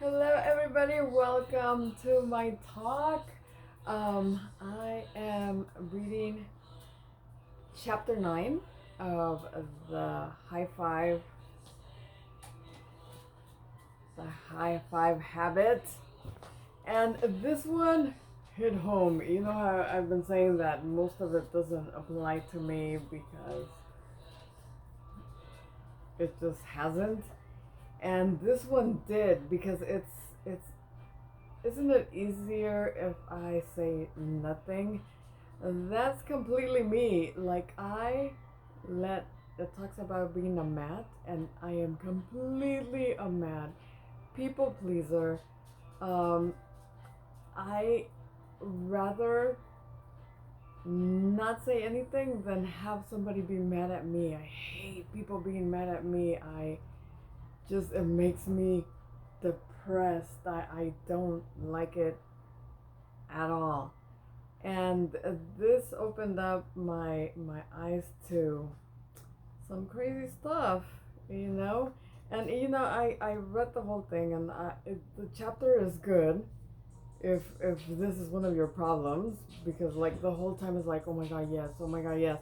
Hello, everybody. Welcome to my talk. I am reading chapter 9 of the High Five Habit. And this one hit home. You know how I've been saying that most of it doesn't apply to me because it just hasn't. And this one did because it's isn't it easier if I say nothing? That's completely me. Like I let it talks about being a mad, and I am completely a mad people pleaser. Um, I rather not say anything than have somebody be mad at me. I hate people being mad at me. It makes me depressed. I don't like it at all. And this opened up my eyes to some crazy stuff, you know. And I read the whole thing, and the chapter is good if this is one of your problems, because like the whole time is like, oh my god, yes, oh my god, yes.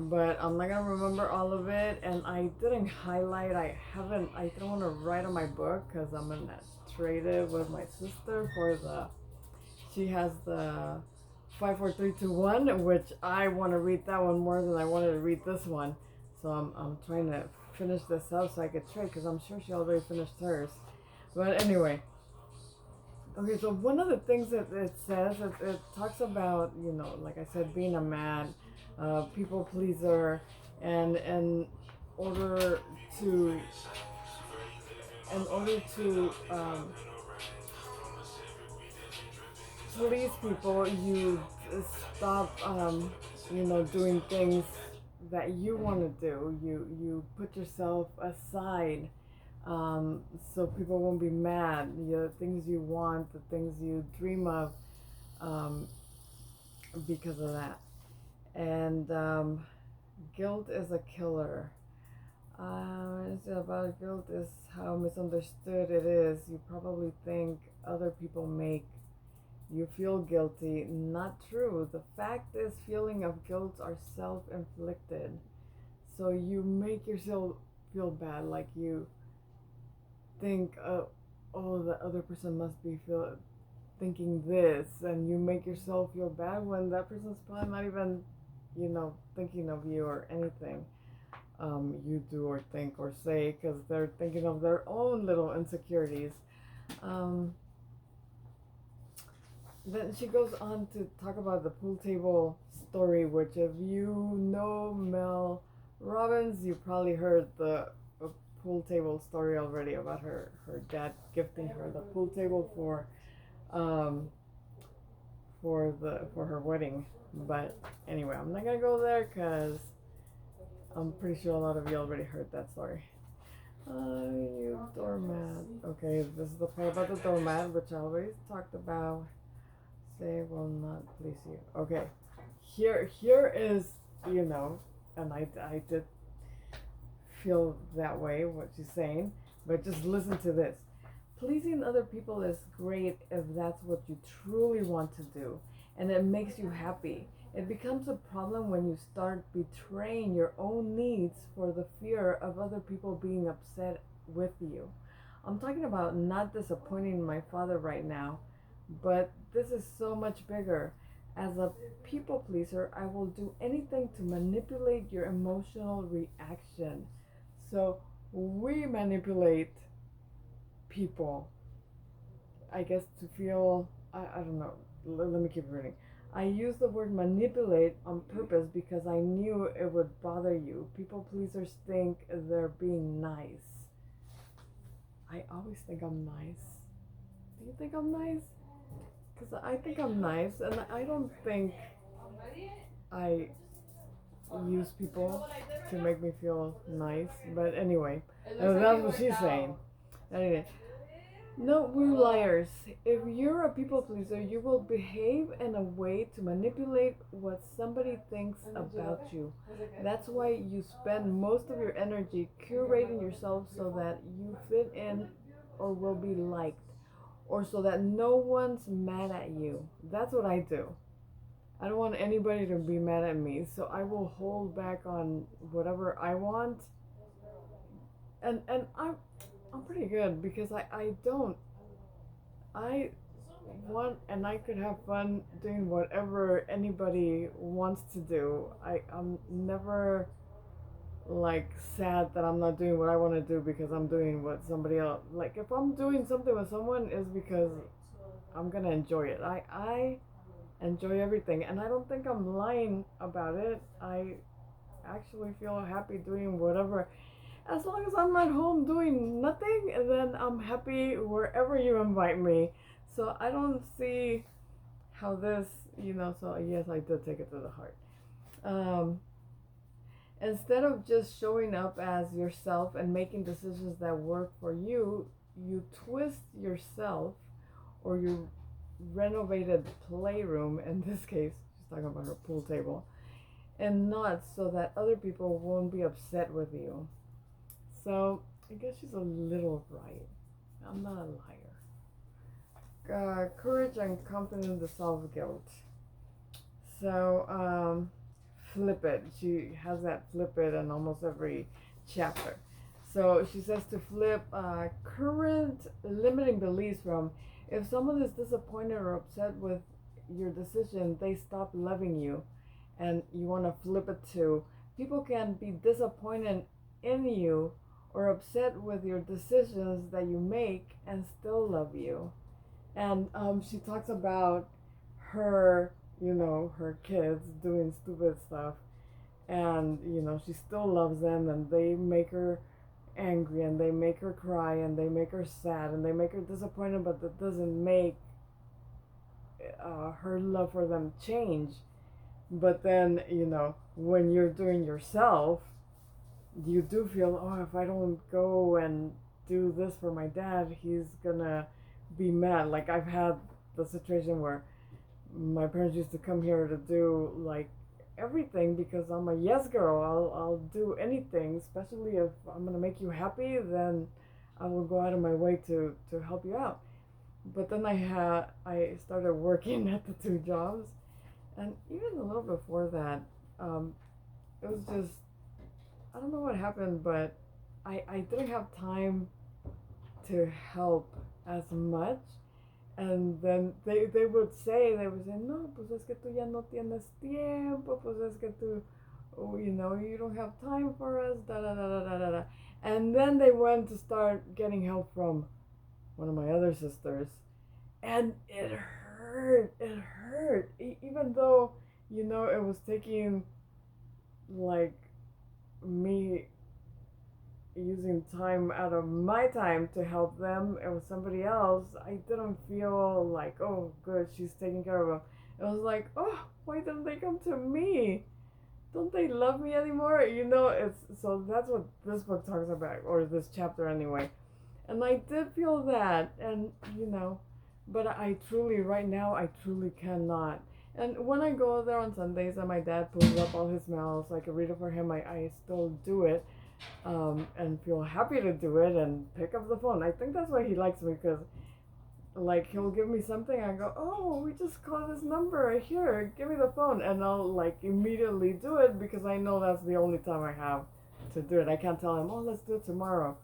But I'm not gonna remember all of it, and I didn't highlight. I don't want to write on my book because I'm gonna trade it with my sister for the. She has the 5 4 3 2 1, which I want to read that one more than I wanted to read this one. So I'm trying to finish this up so I could trade because I'm sure she already finished hers. But anyway, okay. So one of the things that it says, it talks about, like I said, being a mad people pleaser, and order to in order to please people, you stop, doing things that you want to do. You put yourself aside, so people won't be mad. The things you want, the things you dream of, um, because of that. And guilt is a killer. About guilt is how misunderstood it is. You probably think other people make you feel guilty. Not true. The fact is, feeling of guilt are self-inflicted. So you make yourself feel bad, like you think, oh, the other person must be thinking this, and you make yourself feel bad when that person's probably not even, thinking of you or anything. You do or think or say because they're thinking of their own little insecurities. Um, Then she goes on to talk about the pool table story, which, if you know Mel Robbins, you probably heard the pool table story already about her dad gifting her the pool table um, for her wedding. But anyway, I'm not gonna go there because I'm pretty sure a lot of you already heard that story. You doormat. Okay, this is the part about the doormat, which I already talked about. Say will not please you. Okay, here is, and I did feel that way, what she's saying, but just listen to this. Pleasing other people is great if that's what you truly want to do and it makes you happy. It becomes a problem when you start betraying your own needs for the fear of other people being upset with you. I'm talking about not disappointing my father right now, but this is so much bigger. As a people pleaser, I will do anything to manipulate your emotional reaction. So we manipulate people, I guess, to feel, I don't know. Let me keep reading. I use the word manipulate on purpose because I knew it would bother you. People pleasers think they're being nice. I always think I'm nice. Do you think I'm nice? Because I think I'm nice, and I don't think I use people to make me feel nice. But anyway, that's what she's saying. Anyway, no, we're liars. If you're a people pleaser, you will behave in a way to manipulate what somebody thinks about you. That's why you spend most of your energy curating yourself so that you fit in or will be liked, or so that no one's mad at you. That's what I do. I don't want anybody to be mad at me, so I will hold back on whatever I want. And I'm pretty good because I don't. I want, and I could have fun doing whatever anybody wants to do. I'm never like sad that I'm not doing what I want to do because I'm doing what somebody else, like if I'm doing something with someone is because I'm gonna enjoy it. I enjoy everything, and I don't think I'm lying about it. I actually feel happy doing whatever. As long as I'm not home doing nothing, then I'm happy wherever you invite me. So I don't see how this, so yes, I did take it to the heart. Um, Instead of just showing up as yourself and making decisions that work for you, you twist yourself or your renovated playroom, in this case, she's talking about her pool table, and not so that other people won't be upset with you. So I guess she's a little right. I'm not a liar. Courage and confidence dissolve guilt. So, flip it. She has that flip it in almost every chapter. So she says to flip current limiting beliefs from if someone is disappointed or upset with your decision, they stop loving you. And you want to flip it to people can be disappointed in you or upset with your decisions that you make and still love you. And she talks about her, her kids doing stupid stuff, and she still loves them, and they make her angry, and they make her cry, and they make her sad, and they make her disappointed, but that doesn't make her love for them change. But then, when you're doing yourself, you do feel, oh, if I don't go and do this for my dad, he's gonna be mad. Like I've had the situation where my parents used to come here to do like everything because I'm a yes girl. I'll do anything, especially if I'm gonna make you happy. Then I will go out of my way to help you out. But then I started working at the two jobs, and even a little before that, it was just I don't know what happened, but I didn't have time to help as much. And then they would say, no, pues es que tú ya no tienes tiempo, pues es que tú, oh, you don't have time for us, da da da da da da da. And then they went to start getting help from one of my other sisters. And it hurt. Even though, it was taking like me using time out of my time to help them. It was somebody else. I didn't feel like, oh, good, she's taking care of them. It was like, oh, why didn't they come to me? Don't they love me anymore? It's so that's what this book talks about, or this chapter anyway. And I did feel that, and but I truly, right now, I truly cannot. And when I go there on Sundays and my dad pulls up all his mail so I can read it for him, I still do it. And feel happy to do it and pick up the phone. I think that's why he likes me because, like, he'll give me something. I go, oh, we just called this number here. Give me the phone, and I'll like immediately do it because I know that's the only time I have to do it. I can't tell him, oh, let's do it tomorrow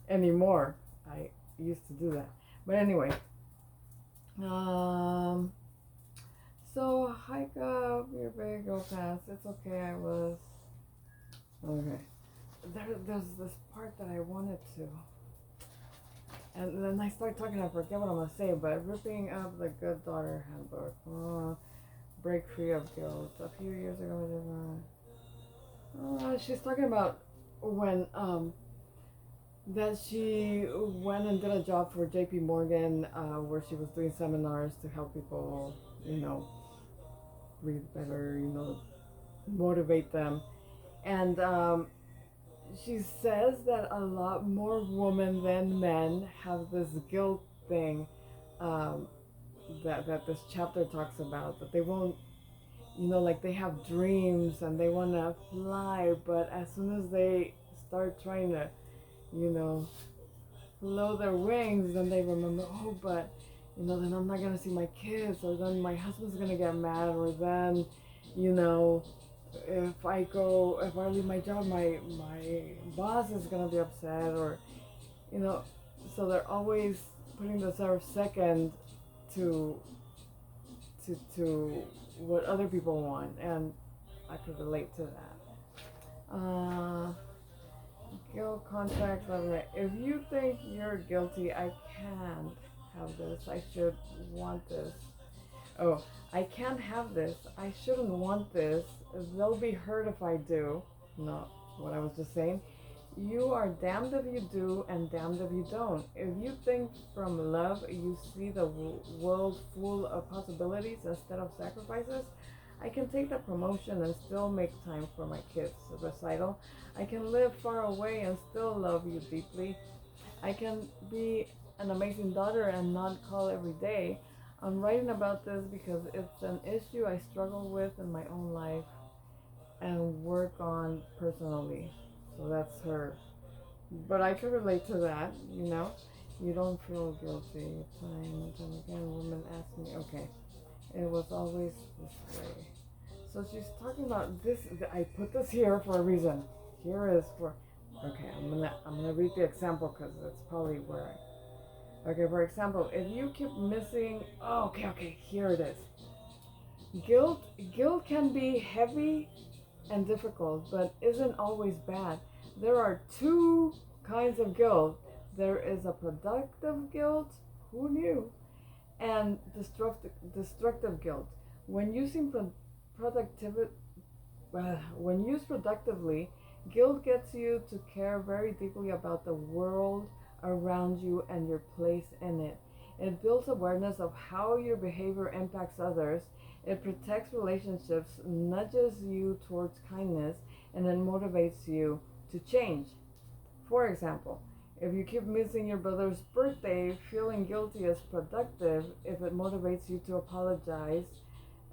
anymore. I used to do that, but anyway. So hike up your big go past. It's okay. I was okay. There's this part that I wanted to, and then I start talking. I forget what I'm gonna say. But ripping up the Good Daughter Handbook, break free of guilt. A few years ago, she's talking about when that she went and did a job for J.P. Morgan, where she was doing seminars to help people, read better, motivate them, and she says that a lot more women than men have this guilt thing that this chapter talks about, that they won't, like they have dreams and they want to fly, but as soon as they start trying to, blow their wings, then they remember, oh, but then I'm not gonna see my kids, or then my husband's gonna get mad, or then, you know, if I leave my job, my boss is gonna be upset, or so they're always putting themselves second to to what other people want, and I could relate to that. Guilt contact level. If you think you're guilty, I can't have this. I should want this. Oh, I can't have this. I shouldn't want this. They'll be hurt if I do. No, what I was just saying. You are damned if you do and damned if you don't. If you think from love you see the world full of possibilities instead of sacrifices, I can take the promotion and still make time for my kids' recital. I can live far away and still love you deeply. I can be an amazing daughter and not call every day. I'm writing about this because it's an issue I struggle with in my own life and work on personally. So that's her. But I can relate to that, You don't feel guilty. Time and time again, women ask me, okay, it was always this way. So she's talking about this. I put this here for a reason. Here is for. Okay, I'm gonna read the example because it's probably where I. Okay, for example, if you keep missing. Oh, okay, here it is. Guilt can be heavy and difficult, but isn't always bad. There are two kinds of guilt. There is a productive guilt, who knew, and destructive guilt. When using productivity, when used productively, guilt gets you to care very deeply about the world around you and your place in it. It builds awareness of how your behavior impacts others. It protects relationships, nudges you towards kindness, and then motivates you to change. For example, if you keep missing your brother's birthday, feeling guilty is productive if it motivates you to apologize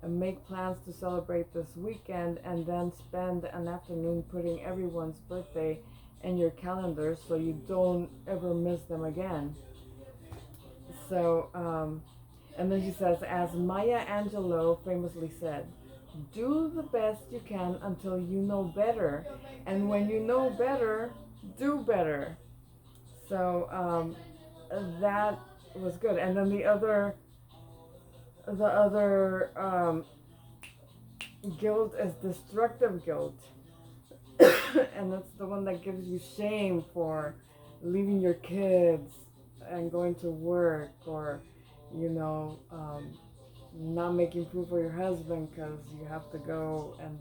and make plans to celebrate this weekend, and then spend an afternoon putting everyone's birthday in your calendar so you don't ever miss them again. So, and then she says, as Maya Angelou famously said, do the best you can until you know better. And when you know better, do better. So that was good. And then the other guilt is destructive guilt. And that's the one that gives you shame for leaving your kids and going to work, or not making food for your husband because you have to go and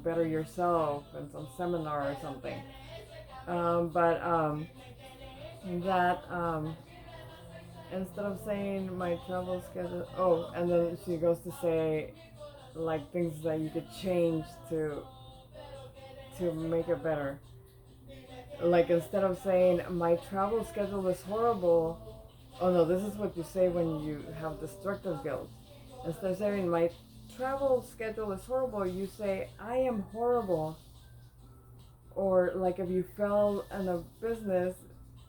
better yourself in some seminar or something. But that instead of saying my travel schedule, and then she goes to say like things that you could change to make it better. Like instead of saying my travel schedule is horrible, oh no, this is what you say when you have destructive guilt. Instead of saying my travel schedule is horrible, you say I am horrible. Or like if you fail in a business,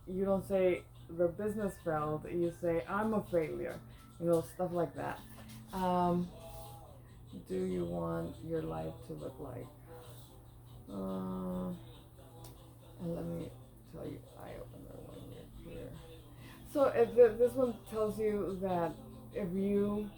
you don't say the business failed, you say I'm a failure. Stuff like that. Do you want your life to look like? And let me tell you, eye opener when you're clear. So if this one tells you that if you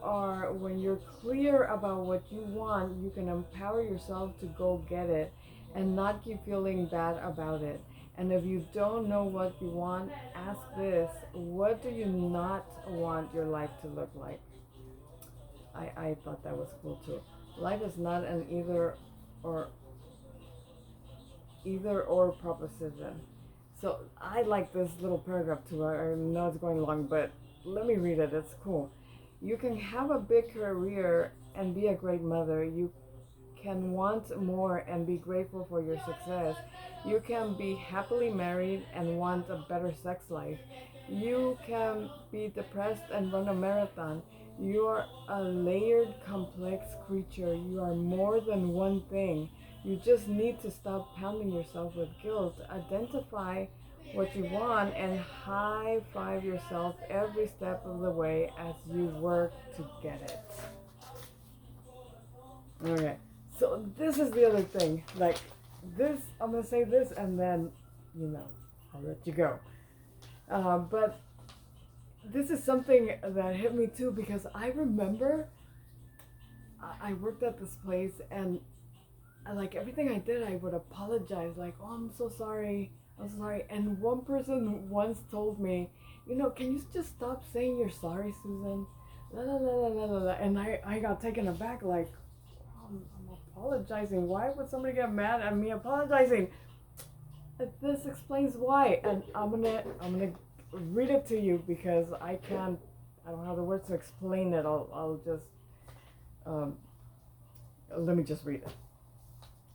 are, when you're clear about what you want, you can empower yourself to go get it and not keep feeling bad about it. And if you don't know what you want, ask this: what do you not want your life to look like? I thought that was cool too. Life is not an either or proposition. So I like this little paragraph too. I know it's going long, but let me read it. It's cool. You can have a big career and be a great mother. You can want more and be grateful for your success. You can be happily married and want a better sex life. You can be depressed and run a marathon. You are a layered, complex creature. You are more than one thing. You just need to stop pounding yourself with guilt. Identify what you want and high five yourself every step of the way as you work to get it. Okay, so this is the other thing. Like, this, I'm gonna say this and then, I'll let you go. But this is something that hit me too because I remember I worked at this place and like everything I did, I would apologize. Like, oh, I'm so sorry. I'm sorry. And one person once told me, can you just stop saying you're sorry, Susan? La, la, la, la, la, la, la. And I got taken aback. Like, I'm apologizing. Why would somebody get mad at me apologizing? This explains why. And I'm gonna read it to you because I don't have the words to explain it. I'll just let me just read it.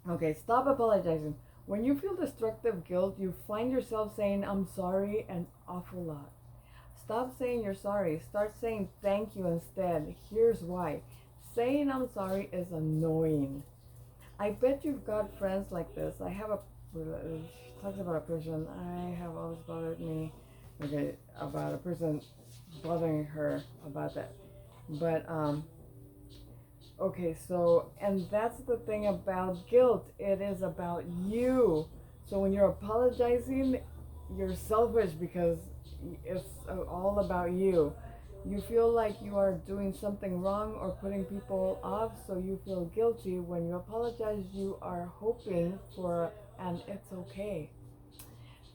Okay, stop apologizing. When you feel destructive guilt, you find yourself saying, I'm sorry, an awful lot. Stop saying you're sorry. Start saying thank you instead. Here's why. Saying I'm sorry is annoying. I bet you've got friends like this. I have talks about a person. I have always bothered me. Okay, about a person bothering her about that. But, okay, so, and that's the thing about guilt. It is about you. So when you're apologizing, you're selfish because it's all about you. You feel like you are doing something wrong or putting people off, so you feel guilty. When you apologize, you are hoping for an it's okay.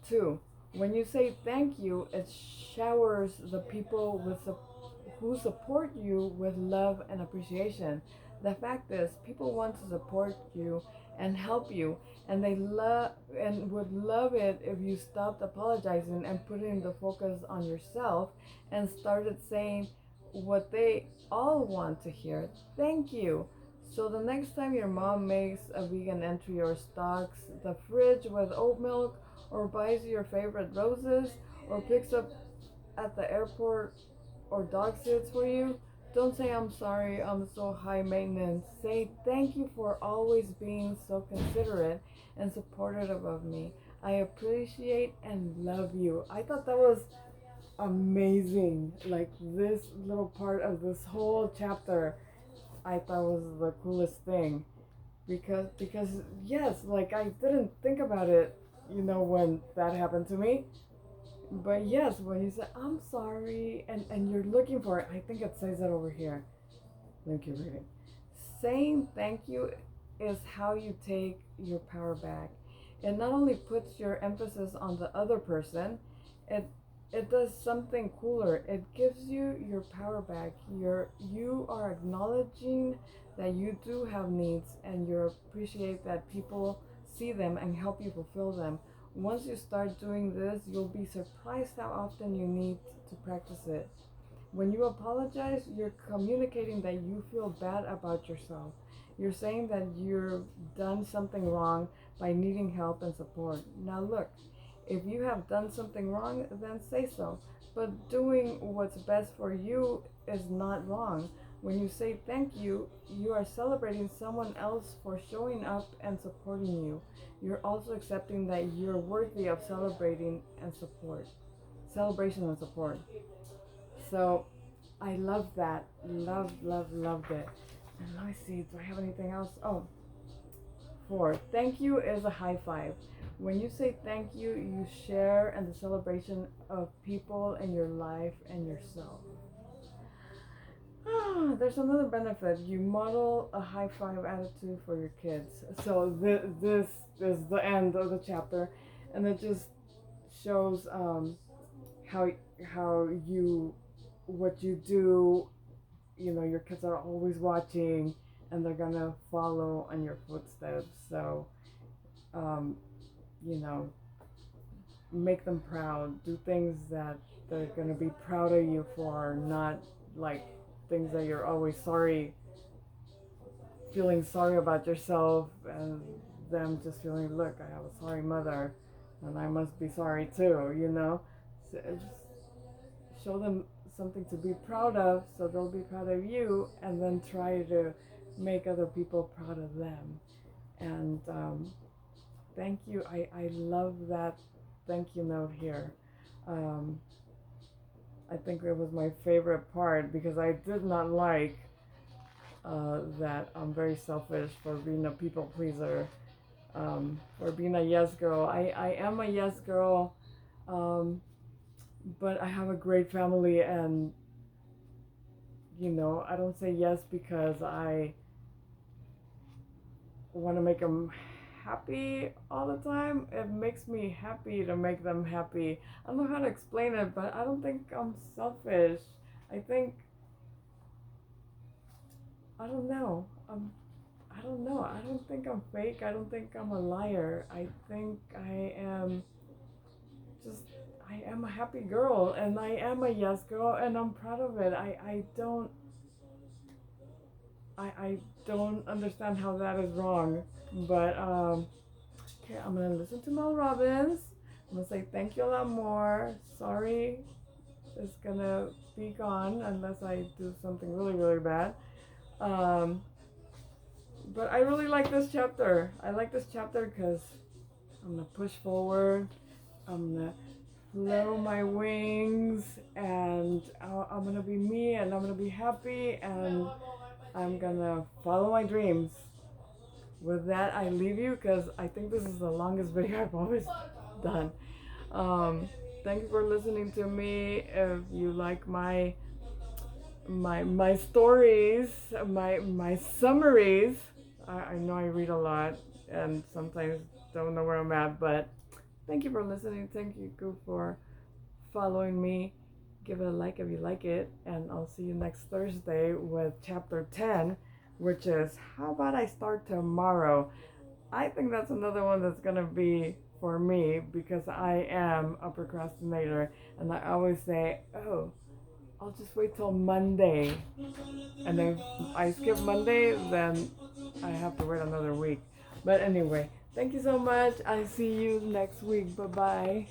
2. When you say thank you, it showers the people who support you with love and appreciation. The fact is, people want to support you and help you, and they love and would love it if you stopped apologizing and putting the focus on yourself and started saying what they all want to hear. Thank you. So the next time your mom makes a vegan entry or stocks the fridge with oat milk or buys your favorite roses or picks up at the airport or dog sits for you, don't say I'm sorry, I'm so high maintenance. Say thank you for always being so considerate and supportive of me. I appreciate and love you. I thought that was amazing. Like this little part of this whole chapter I thought was the coolest thing. Because yes, like I didn't think about it, when that happened to me. But yes, when you say I'm sorry and you're looking for it, I think it says that over here. Thank you, reading. Saying thank you is how you take your power back. It not only puts your emphasis on the other person, it it does something cooler. It gives you your power back. You are acknowledging that you do have needs and you appreciate that people see them and help you fulfill them. Once you start doing this, you'll be surprised how often you need to practice it. When you apologize, you're communicating that you feel bad about yourself. You're saying that you've done something wrong by needing help and support. Now, look, if you have done something wrong, then say so. But doing what's best for you is not wrong. When you say thank you, you are celebrating someone else for showing up and supporting you. You're also accepting that you're worthy of celebrating and support. Celebration and support. So I love that. Loved it. And let me see, do I have anything else? Oh, 4. Thank you is a high five. When you say thank you, you share in the celebration of people in your life and yourself. There's another benefit. You model a high five attitude for your kids. So this is the end of the chapter, and it just shows how you what you do. Your kids are always watching, and they're gonna follow in your footsteps. So, um, you know, make them proud. Do things that they're gonna be proud of you for, not like things that you're always feeling sorry about yourself, and them just feeling, look, I have a sorry mother, and I must be sorry too. So just show them something to be proud of, so they'll be proud of you, and then try to make other people proud of them. And thank you. I love that thank you note here. Um, I think it was my favorite part because I did not like that I'm very selfish for being a people pleaser, for being a yes girl. I am a yes girl, um, but I have a great family, and I don't say yes because I want to make them happy all the time. It makes me happy to make them happy. I don't know how to explain it, but I don't think I'm selfish. I think I don't know. I don't know. I don't think I'm fake. I don't think I'm a liar. I think just I am a happy girl, and I am a yes girl, and I'm proud of it. I don't understand how that is wrong. But okay, I'm gonna listen to Mel Robbins. I'm gonna say thank you a lot more. Sorry, it's gonna be gone unless I do something really really bad. Um, but I really like this chapter. I like this chapter because I'm gonna push forward. I'm gonna blow my wings, and I'm gonna be me, and I'm gonna be happy, and I'm gonna follow my dreams. With that, I leave you because I think this is the longest video I've always done. Um, Thank you for listening to me. If you like my stories, my summaries, I know I read a lot and sometimes don't know where I'm at, but thank you for listening. Thank you for following me. Give it a like if you like it, and I'll see you next Thursday with chapter 10, which is how about I start tomorrow? I think that's another one that's gonna be for me because I am a procrastinator, and I always say, oh, I'll just wait till Monday. And if I skip Monday, then I have to wait another week. But anyway, thank you so much. I see you next week. Bye bye.